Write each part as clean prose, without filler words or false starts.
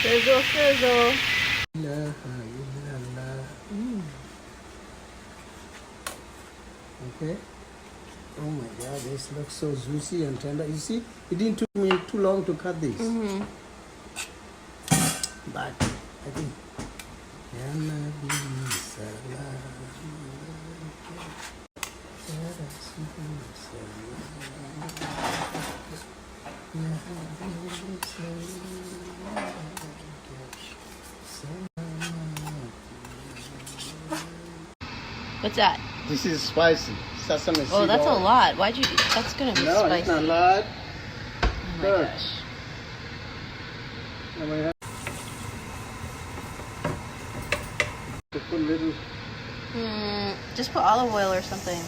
Sizzle, sizzle. Okay. Oh my God, this looks so juicy and tender. You see, it didn't took me too long to cut this. But I think. What's that? This is spicy. Sesame seed Oh, that's a oil. lot. Why'd you? That's gonna be No, spicy. it's not a lot. Oh my Good. gosh. To put little. Just put olive oil or something.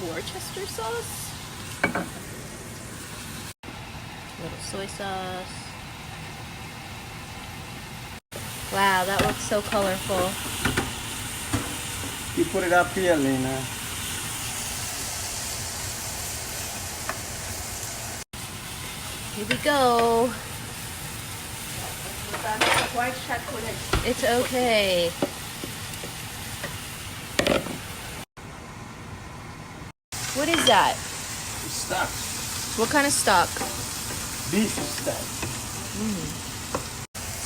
Worcester sauce. Little soy sauce. Wow, that looks so colorful. You put it up here, Lena. Here we go. It's okay. What is that? Stock. What kind of stock? Beef stock.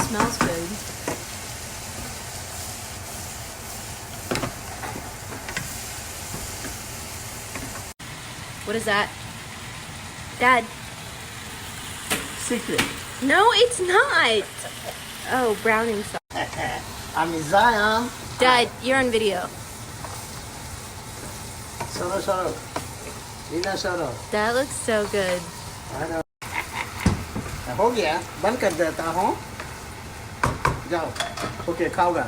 Smells good. What is that? Dad. Secret. No, it's not. Oh, browning sauce. I'm in Zion. Dad, you're on video. Soro, soro. Lena, soro. That looks so good. I know. हो गया बंद कर देता हूँ जाओ okay खाओगा